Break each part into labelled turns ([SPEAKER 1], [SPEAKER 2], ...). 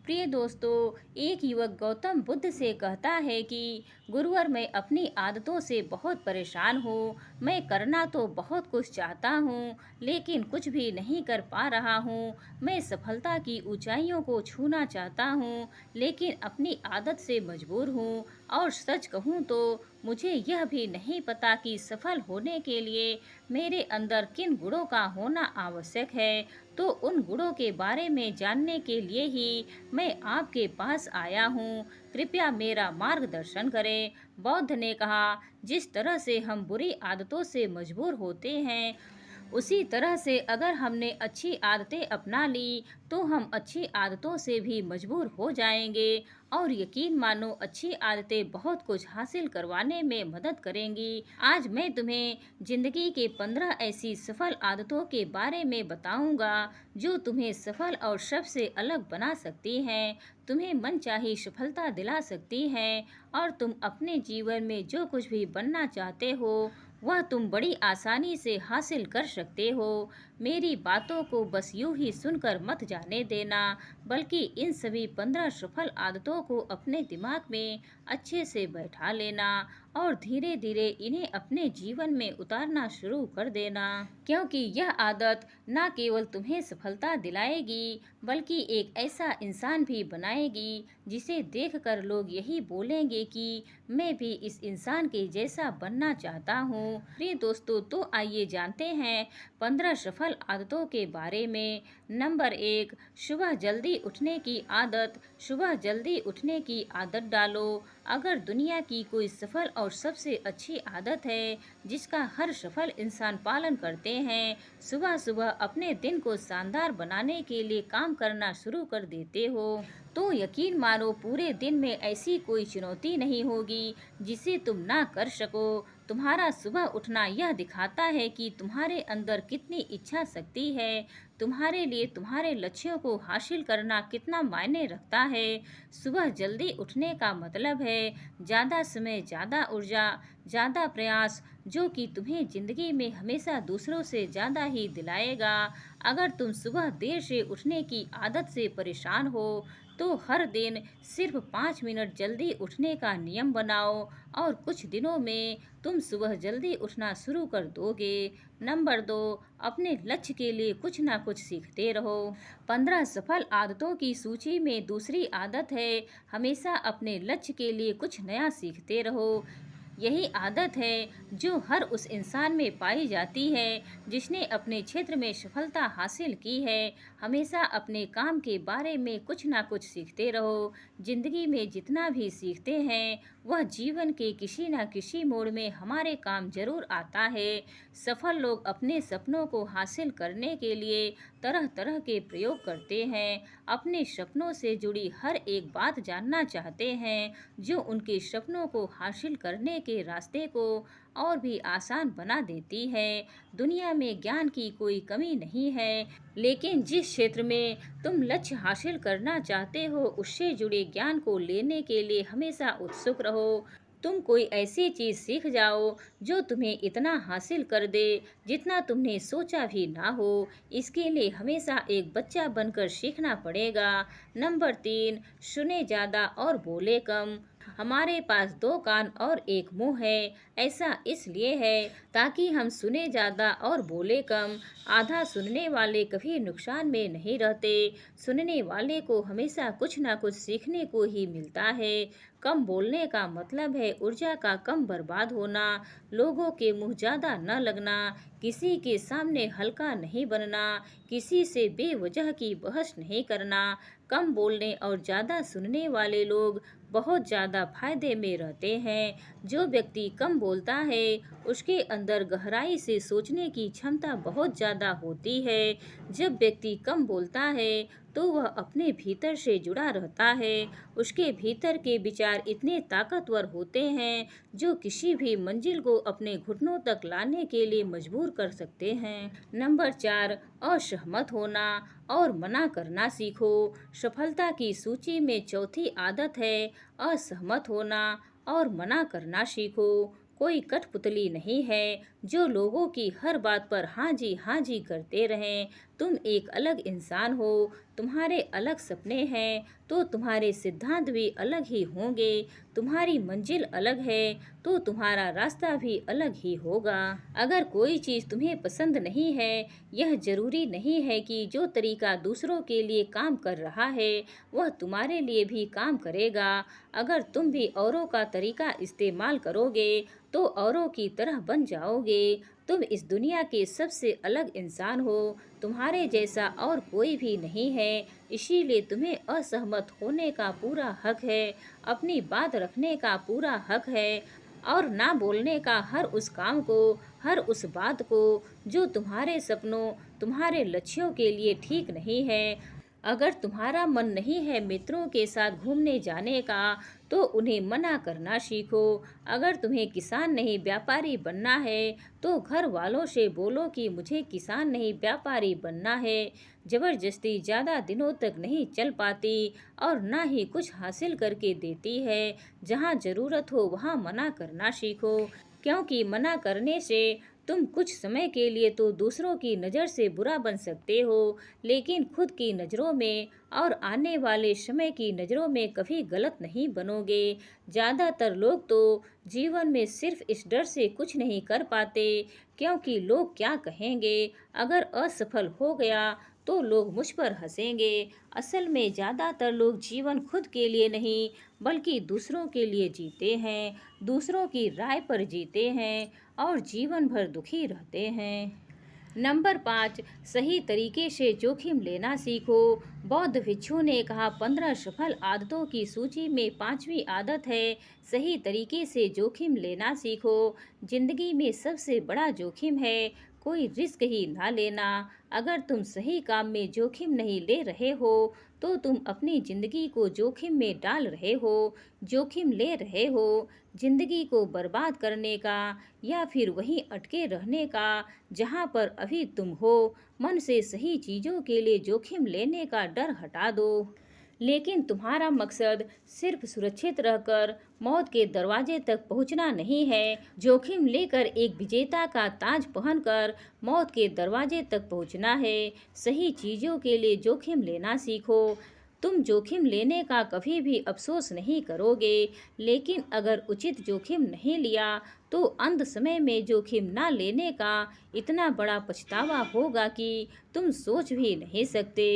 [SPEAKER 1] प्रिय दोस्तों, एक युवक गौतम बुद्ध से कहता है कि गुरुवर, मैं अपनी आदतों से बहुत परेशान हूँ। मैं करना तो बहुत कुछ चाहता हूँ, लेकिन कुछ भी नहीं कर पा रहा हूँ। मैं सफलता की ऊंचाइयों को छूना चाहता हूँ, लेकिन अपनी आदत से मजबूर हूँ। और सच कहूँ तो मुझे यह भी नहीं पता कि सफल होने के लिए मेरे अंदर किन गुणों का होना आवश्यक है। तो उन गुणों के बारे में जानने के लिए ही मैं आपके पास आया हूँ। कृपया मेरा मार्गदर्शन करें। बौद्ध ने कहा, जिस तरह से हम बुरी आदतों से मजबूर होते हैं, उसी तरह से अगर हमने अच्छी आदतें अपना ली तो हम अच्छी आदतों से भी मजबूर हो जाएंगे। और यकीन मानो, अच्छी आदतें बहुत कुछ हासिल करवाने में मदद करेंगी। आज मैं तुम्हें जिंदगी के 15 ऐसी सफल आदतों के बारे में बताऊंगा जो तुम्हें सफल और सबसे अलग बना सकती हैं, तुम्हें मनचाही सफलता दिला सकती हैं और तुम अपने जीवन में जो कुछ भी बनना चाहते हो वह तुम बड़ी आसानी से हासिल कर सकते हो। मेरी बातों को बस यूं ही सुनकर मत जाने देना, बल्कि इन सभी 15 सफल आदतों को अपने दिमाग में अच्छे से बैठा लेना और धीरे धीरे इन्हें अपने जीवन में उतारना शुरू कर देना। क्योंकि यह आदत न केवल तुम्हें सफलता दिलाएगी, बल्कि एक ऐसा इंसान भी बनाएगी जिसे देखकर लोग यही बोलेंगे कि मैं भी इस इंसान के जैसा बनना चाहता हूँ। प्रिय दोस्तों, तो आइए जानते हैं 15 सफल आदतों के बारे में। नंबर 1, सुबह जल्दी उठने की आदत। सुबह जल्दी उठने की आदत डालो। अगर दुनिया की कोई सफल और सबसे अच्छी आदत है जिसका हर सफल इंसान पालन करते हैं, सुबह सुबह अपने दिन को शानदार बनाने के लिए काम करना शुरू कर देते हो, तो यकीन मानो पूरे दिन में ऐसी कोई चुनौती नहीं होगी जिसे तुम ना कर सको। तुम्हारा सुबह उठना यह दिखाता है कि तुम्हारे अंदर कितनी इच्छा शक्ति है, तुम्हारे लिए तुम्हारे लक्ष्यों को हासिल करना कितना मायने रखता है। सुबह जल्दी उठने का मतलब है ज़्यादा समय, ज़्यादा ऊर्जा, ज़्यादा प्रयास, जो कि तुम्हें जिंदगी में हमेशा दूसरों से ज़्यादा ही दिलाएगा। अगर तुम सुबह देर से उठने की आदत से परेशान हो तो हर दिन सिर्फ 5 मिनट जल्दी उठने का नियम बनाओ और कुछ दिनों में तुम सुबह जल्दी उठना शुरू कर दोगे। नंबर 2, अपने लक्ष्य के लिए कुछ ना कुछ सीखते रहो। 15 सफल आदतों की सूची में दूसरी आदत है हमेशा अपने लक्ष्य के लिए कुछ नया सीखते रहो। यही आदत है जो हर उस इंसान में पाई जाती है जिसने अपने क्षेत्र में सफलता हासिल की है। हमेशा अपने काम के बारे में कुछ ना कुछ सीखते रहो। जिंदगी में जितना भी सीखते हैं वह जीवन के किसी न किसी मोड़ में हमारे काम जरूर आता है। सफल लोग अपने सपनों को हासिल करने के लिए तरह तरह के प्रयोग करते हैं, अपने सपनों से जुड़ी हर एक बात जानना चाहते हैं जो उनके सपनों को हासिल करने के रास्ते को और भी आसान बना देती है। दुनिया में ज्ञान की कोई कमी नहीं है, लेकिन जिस क्षेत्र में तुम लक्ष्य हासिल करना चाहते हो उससे जुड़े ज्ञान को लेने के लिए हमेशा उत्सुक रहो। तुम कोई ऐसी चीज सीख जाओ जो तुम्हें इतना हासिल कर दे जितना तुमने सोचा भी ना हो। इसके लिए हमेशा एक बच्चा बनकर सीखना पड़ेगा। नंबर 3, सुने ज्यादा और बोले कम। हमारे पास 2 कान और एक मुंह है। ऐसा इसलिए है ताकि हम सुने ज्यादा और बोले कम। आधा सुनने वाले कभी नुकसान में नहीं रहते। सुनने वाले को हमेशा कुछ ना कुछ सीखने को ही मिलता है। कम बोलने का मतलब है ऊर्जा का कम बर्बाद होना, लोगों के मुंह ज्यादा न लगना, किसी के सामने हल्का नहीं बनना, किसी से बेवजह की बहस नहीं करना। कम बोलने और ज़्यादा सुनने वाले लोग बहुत ज़्यादा फायदे में रहते हैं। जो व्यक्ति कम बोलता है उसके अंदर गहराई से सोचने की क्षमता बहुत ज़्यादा होती है। जब व्यक्ति कम बोलता है तो वह अपने भीतर से जुड़ा रहता है। उसके भीतर के विचार इतने ताकतवर होते हैं जो किसी भी मंजिल को अपने घुटनों तक लाने के लिए मजबूर कर सकते हैं। नंबर 4, असहमत होना और मना करना सीखो। सफलता की सूची में चौथी आदत है असहमत होना और मना करना सीखो। कोई कठपुतली नहीं है जो लोगों की हर बात पर हाँ जी करते रहें। तुम एक अलग इंसान हो, तुम्हारे अलग सपने हैं, तो तुम्हारे सिद्धांत भी अलग ही होंगे। तुम्हारी मंजिल अलग है, तो तुम्हारा रास्ता भी अलग ही होगा। अगर कोई चीज़ तुम्हें पसंद नहीं है, यह जरूरी नहीं है कि जो तरीका दूसरों के लिए काम कर रहा है वह तुम्हारे लिए भी काम करेगा। अगर तुम भी औरों का तरीका इस्तेमाल करोगे तो औरों की तरह बन जाओगे। तुम इस दुनिया के सबसे अलग इंसान हो, तुम्हारे जैसा और कोई भी नहीं है। इसीलिए तुम्हें असहमत होने का पूरा हक है, अपनी बात रखने का पूरा हक है और ना बोलने का हर उस काम को, हर उस बात को जो तुम्हारे सपनों, तुम्हारे लक्ष्यों के लिए ठीक नहीं है। अगर तुम्हारा मन नहीं है मित्रों के साथ घूमने जाने का, तो उन्हें मना करना सीखो। अगर तुम्हें किसान नहीं व्यापारी बनना है, तो घर वालों से बोलो कि मुझे किसान नहीं व्यापारी बनना है। जबरदस्ती ज़्यादा दिनों तक नहीं चल पाती और ना ही कुछ हासिल करके देती है। जहाँ ज़रूरत हो वहाँ मना करना सीखो, क्योंकि मना करने से तुम कुछ समय के लिए तो दूसरों की नज़र से बुरा बन सकते हो, लेकिन खुद की नज़रों में और आने वाले समय की नज़रों में कभी गलत नहीं बनोगे। ज़्यादातर लोग तो जीवन में सिर्फ इस डर से कुछ नहीं कर पाते क्योंकि लोग क्या कहेंगे। अगर असफल हो गया तो लोग मुझ पर हंसेंगे। असल में ज़्यादातर लोग जीवन खुद के लिए नहीं बल्कि दूसरों के लिए जीते हैं, दूसरों की राय पर जीते हैं और जीवन भर दुखी रहते हैं। नंबर 5, सही तरीके से जोखिम लेना सीखो। बौद्ध भिक्षु ने कहा 15 सफल आदतों की सूची में 5वीं आदत है सही तरीके से जोखिम लेना सीखो। जिंदगी में सबसे बड़ा जोखिम है कोई रिस्क ही ना लेना। अगर तुम सही काम में जोखिम नहीं ले रहे हो तो तुम अपनी जिंदगी को जोखिम में डाल रहे हो। जोखिम ले रहे हो जिंदगी को बर्बाद करने का या फिर वहीं अटके रहने का जहां पर अभी तुम हो। मन से सही चीजों के लिए जोखिम लेने का डर हटा दो। लेकिन तुम्हारा मकसद सिर्फ सुरक्षित रहकर मौत के दरवाजे तक पहुंचना नहीं है। जोखिम लेकर एक विजेता का ताज पहनकर मौत के दरवाजे तक पहुंचना है। सही चीजों के लिए जोखिम लेना सीखो। तुम जोखिम लेने का कभी भी अफसोस नहीं करोगे, लेकिन अगर उचित जोखिम नहीं लिया तो अंत समय में जोखिम ना लेने का इतना बड़ा पछतावा होगा कि तुम सोच भी नहीं सकते।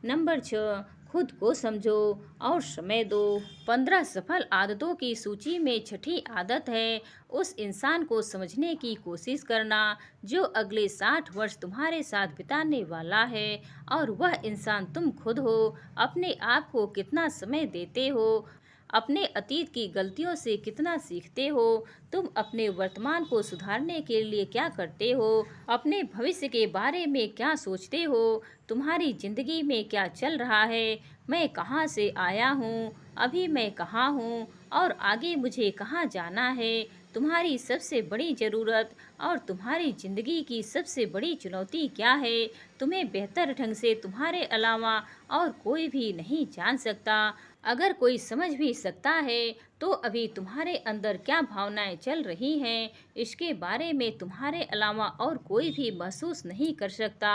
[SPEAKER 1] नंबर 6, खुद को समझो और समय दो। 15 सफल आदतों की सूची में छठी आदत है उस इंसान को समझने की कोशिश करना जो अगले 60 वर्ष तुम्हारे साथ बिताने वाला है और वह इंसान तुम खुद हो। अपने आप को कितना समय देते हो, अपने अतीत की गलतियों से कितना सीखते हो, तुम अपने वर्तमान को सुधारने के लिए क्या करते हो, अपने भविष्य के बारे में क्या सोचते हो, तुम्हारी जिंदगी में क्या चल रहा है, मैं कहाँ से आया हूँ, अभी मैं कहाँ हूँ और आगे मुझे कहाँ जाना है। तुम्हारी सबसे बड़ी ज़रूरत और तुम्हारी ज़िंदगी की सबसे बड़ी चुनौती क्या है, तुम्हें बेहतर ढंग से तुम्हारे अलावा और कोई भी नहीं जान सकता। अगर कोई समझ भी सकता है तो अभी तुम्हारे अंदर क्या भावनाएं चल रही हैं इसके बारे में तुम्हारे अलावा और कोई भी महसूस नहीं कर सकता।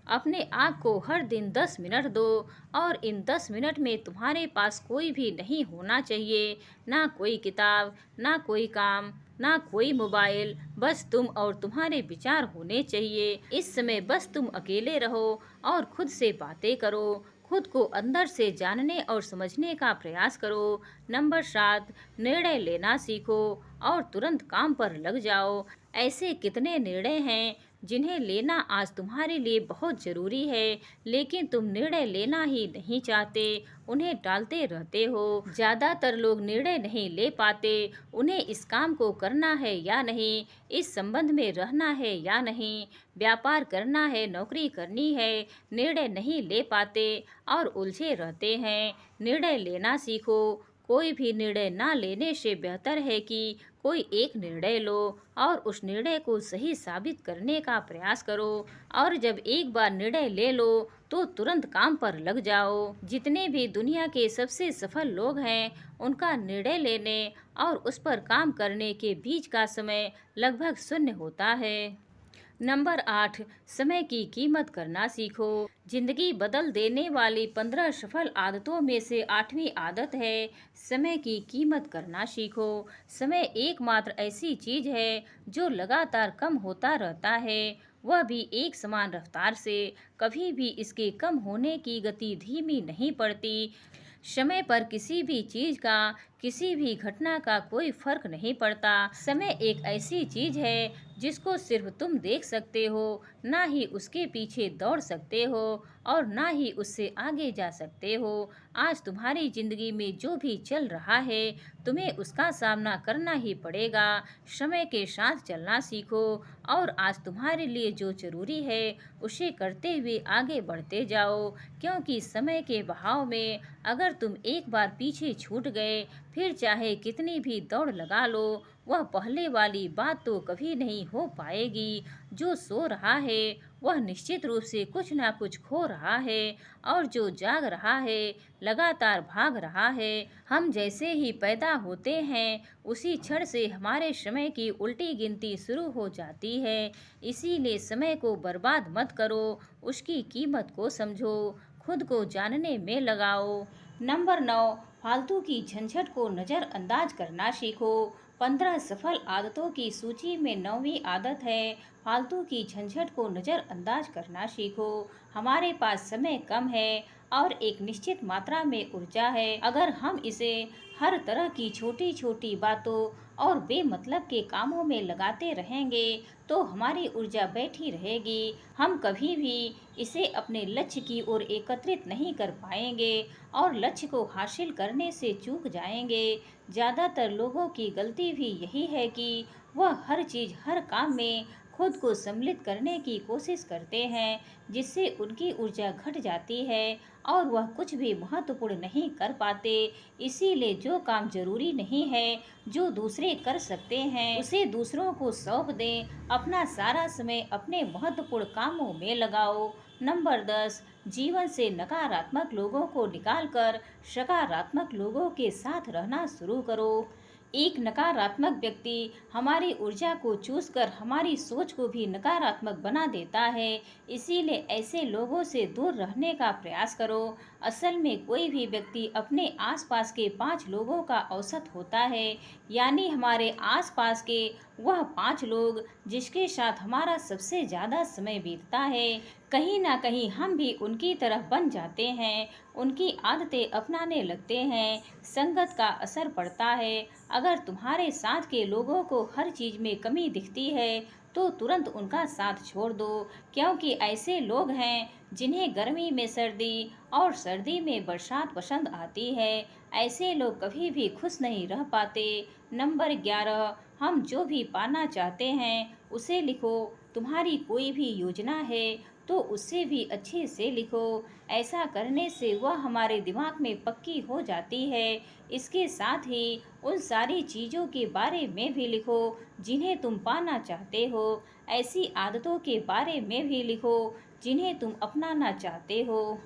[SPEAKER 1] अपने आप को हर दिन 10 मिनट दो और इन 10 मिनट में तुम्हारे पास कोई भी नहीं होना चाहिए, ना कोई किताब, ना कोई काम, ना कोई मोबाइल, बस तुम और तुम्हारे विचार होने चाहिए। इस समय बस तुम अकेले रहो और खुद से बातें करो, खुद को अंदर से जानने और समझने का प्रयास करो। नंबर 7, निर्णय लेना सीखो और तुरंत काम पर लग जाओ। ऐसे कितने निर्णय हैं जिन्हें लेना आज तुम्हारे लिए बहुत ज़रूरी है, लेकिन तुम निर्णय लेना ही नहीं चाहते, उन्हें टालते रहते हो। ज़्यादातर लोग निर्णय नहीं ले पाते, उन्हें इस काम को करना है या नहीं, इस संबंध में रहना है या नहीं, व्यापार करना है, नौकरी करनी है, निर्णय नहीं ले पाते और उलझे रहते हैं। निर्णय लेना सीखो। कोई भी निर्णय ना लेने से बेहतर है कि कोई एक निर्णय लो और उस निर्णय को सही साबित करने का प्रयास करो। और जब एक बार निर्णय ले लो तो तुरंत काम पर लग जाओ। जितने भी दुनिया के सबसे सफल लोग हैं, उनका निर्णय लेने और उस पर काम करने के बीच का समय लगभग शून्य होता है। नंबर 8, समय की कीमत करना सीखो। जिंदगी बदल देने वाली 15 सफल आदतों में से 8वीं आदत है समय की कीमत करना सीखो। समय एकमात्र ऐसी चीज है जो लगातार कम होता रहता है, वह भी एक समान रफ्तार से। कभी भी इसके कम होने की गति धीमी नहीं पड़ती। समय पर किसी भी चीज का, किसी भी घटना का कोई फर्क नहीं पड़ता। समय एक ऐसी चीज है जिसको सिर्फ तुम देख सकते हो, ना ही उसके पीछे दौड़ सकते हो और ना ही उससे आगे जा सकते हो। आज तुम्हारी जिंदगी में जो भी चल रहा है, तुम्हें उसका सामना करना ही पड़ेगा। समय के साथ चलना सीखो और आज तुम्हारे लिए जो जरूरी है उसे करते हुए आगे बढ़ते जाओ, क्योंकि समय के बहाव में अगर तुम एक बार पीछे छूट गए, फिर चाहे कितनी भी दौड़ लगा लो, वह पहले वाली बात तो कभी नहीं हो पाएगी। जो सो रहा है वह निश्चित रूप से कुछ ना कुछ खो रहा है, और जो जाग रहा है लगातार भाग रहा है। हम जैसे ही पैदा होते हैं, उसी क्षण से हमारे समय की उल्टी गिनती शुरू हो जाती है। इसीलिए समय को बर्बाद मत करो, उसकी कीमत को समझो, खुद को जानने में लगाओ। नंबर 9, फालतू की झंझट को नज़रअंदाज करना सीखो। 15 सफल आदतों की सूची में 9वीं आदत है फालतू की झंझट को नज़रअंदाज करना सीखो। हमारे पास समय कम है और एक निश्चित मात्रा में ऊर्जा है। अगर हम इसे हर तरह की छोटी छोटी बातों और बेमतलब के कामों में लगाते रहेंगे, तो हमारी ऊर्जा बैठी रहेगी। हम कभी भी इसे अपने लक्ष्य की ओर एकत्रित नहीं कर पाएंगे और लक्ष्य को हासिल करने से चूक जाएंगे। ज़्यादातर लोगों की गलती भी यही है कि वह हर चीज़, हर काम में खुद को सम्मिलित करने की कोशिश करते हैं, जिससे उनकी ऊर्जा घट जाती है और वह कुछ भी महत्वपूर्ण नहीं कर पाते। इसीलिए जो काम जरूरी नहीं है, जो दूसरे कर सकते हैं, उसे दूसरों को सौंप दें। अपना सारा समय अपने महत्वपूर्ण कामों में लगाओ। नंबर 10, जीवन से नकारात्मक लोगों को निकालकर सकारात्मक लोगों के साथ रहना शुरू करो। एक नकारात्मक व्यक्ति हमारी ऊर्जा को चूस कर हमारी सोच को भी नकारात्मक बना देता है। इसीलिए ऐसे लोगों से दूर रहने का प्रयास करो। असल में कोई भी व्यक्ति अपने आसपास के 5 लोगों का औसत होता है, यानी हमारे आसपास के वह 5 लोग जिसके साथ हमारा सबसे ज़्यादा समय बीतता है। कहीं ना कहीं हम भी उनकी तरह बन जाते हैं, उनकी आदतें अपनाने लगते हैं। संगत का असर पड़ता है। अगर तुम्हारे साथ के लोगों को हर चीज में कमी दिखती है, तो तुरंत उनका साथ छोड़ दो, क्योंकि ऐसे लोग हैं जिन्हें गर्मी में सर्दी और सर्दी में बरसात पसंद आती है। ऐसे लोग कभी भी खुश नहीं रह पाते। नंबर 11, हम जो भी पाना चाहते हैं उसे लिखो। तुम्हारी कोई भी योजना है तो उससे भी अच्छे से लिखो। ऐसा करने से वह हमारे दिमाग में पक्की हो जाती है। इसके साथ ही उन सारी चीज़ों के बारे में भी लिखो जिन्हें तुम पाना चाहते हो। ऐसी आदतों के बारे में भी लिखो जिन्हें तुम अपनाना चाहते हो।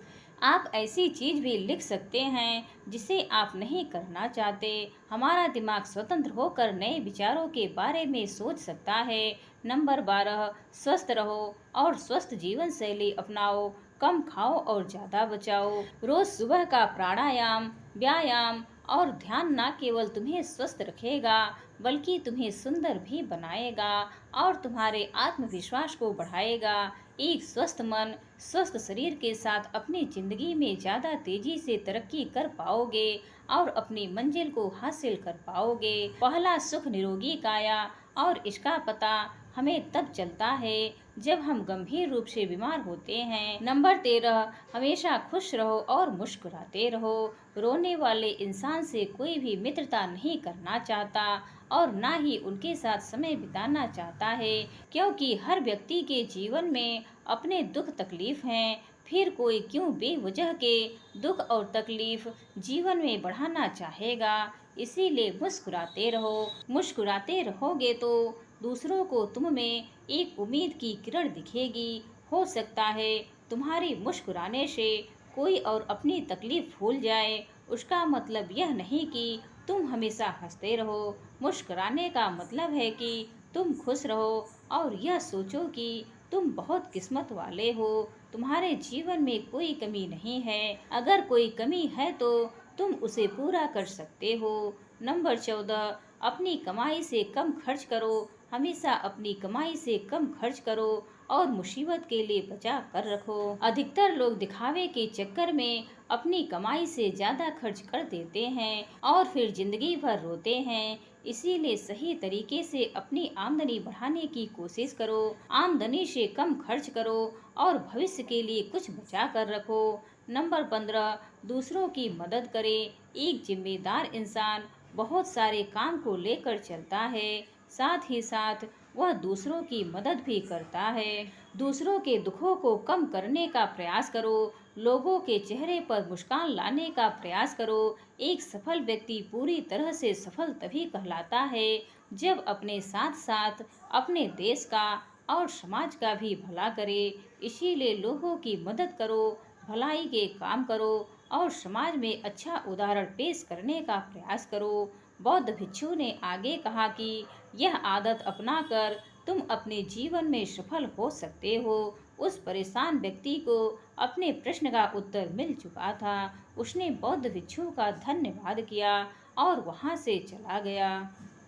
[SPEAKER 1] आप ऐसी चीज भी लिख सकते हैं जिसे आप नहीं करना चाहते। हमारा दिमाग स्वतंत्र होकर नए विचारों के बारे में सोच सकता है। नंबर 12, स्वस्थ रहो और स्वस्थ जीवन शैली अपनाओ। कम खाओ और ज़्यादा बचाओ। रोज सुबह का प्राणायाम, व्यायाम और ध्यान न केवल तुम्हें स्वस्थ रखेगा, बल्कि तुम्हें सुंदर भी बनाएगा और तुम्हारे आत्मविश्वास को बढ़ाएगा। एक स्वस्थ मन, स्वस्थ शरीर के साथ अपनी जिंदगी में ज़्यादा तेजी से तरक्की कर पाओगे और अपनी मंजिल को हासिल कर पाओगे। पहला सुख निरोगी काया, और इसका पता हमें तब चलता है जब हम गंभीर रूप से बीमार होते हैं। नंबर 13, हमेशा खुश रहो और मुस्कुराते रहो। रोने वाले इंसान से कोई भी मित्रता नहीं करना चाहता और ना ही उनके साथ समय बिताना चाहता है, क्योंकि हर व्यक्ति के जीवन में अपने दुख तकलीफ हैं। फिर कोई क्यों बेवजह के दुख और तकलीफ जीवन में बढ़ाना चाहेगा। इसीलिए मुस्कुराते रहो। मुस्कुराते रहोगे तो दूसरों को तुम में एक उम्मीद की किरण दिखेगी। हो सकता है तुम्हारी मुस्कुराने से कोई और अपनी तकलीफ भूल जाए, उसका मतलब यह नहीं कि तुम हमेशा हंसते रहो। मुस्कुराने का मतलब है कि तुम खुश रहो और यह सोचो कि तुम बहुत किस्मत वाले हो। तुम्हारे जीवन में कोई कमी नहीं है। अगर कोई कमी है तो तुम उसे पूरा कर सकते हो। नंबर 14, अपनी कमाई से कम खर्च करो। हमेशा अपनी कमाई से कम खर्च करो और मुसीबत के लिए बचा कर रखो। अधिकतर लोग दिखावे के चक्कर में अपनी कमाई से ज्यादा खर्च कर देते हैं और फिर जिंदगी भर रोते हैं। इसीलिए सही तरीके से अपनी आमदनी बढ़ाने की कोशिश करो। आमदनी से कम खर्च करो और भविष्य के लिए कुछ बचा कर रखो। नंबर 15, दूसरों की मदद करें। एक जिम्मेदार इंसान बहुत सारे काम को लेकर चलता है, साथ ही साथ वह दूसरों की मदद भी करता है। दूसरों के दुखों को कम करने का प्रयास करो। लोगों के चेहरे पर मुस्कान लाने का प्रयास करो। एक सफल व्यक्ति पूरी तरह से सफल तभी कहलाता है जब अपने साथ साथ अपने देश का और समाज का भी भला करे। इसीलिए लोगों की मदद करो, भलाई के काम करो और समाज में अच्छा उदाहरण पेश करने का प्रयास करो। बौद्ध भिक्षु ने आगे कहा कि यह आदत अपनाकर तुम अपने जीवन में सफल हो सकते हो। उस परेशान व्यक्ति को अपने प्रश्न का उत्तर मिल चुका था। उसने बौद्ध भिक्षु का धन्यवाद किया और वहां से चला गया।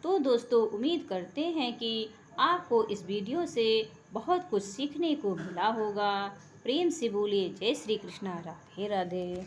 [SPEAKER 1] तो दोस्तों, उम्मीद करते हैं कि आपको इस वीडियो से बहुत कुछ सीखने को मिला होगा। प्रेम से बोलिए जय श्री कृष्णा, राधे राधे।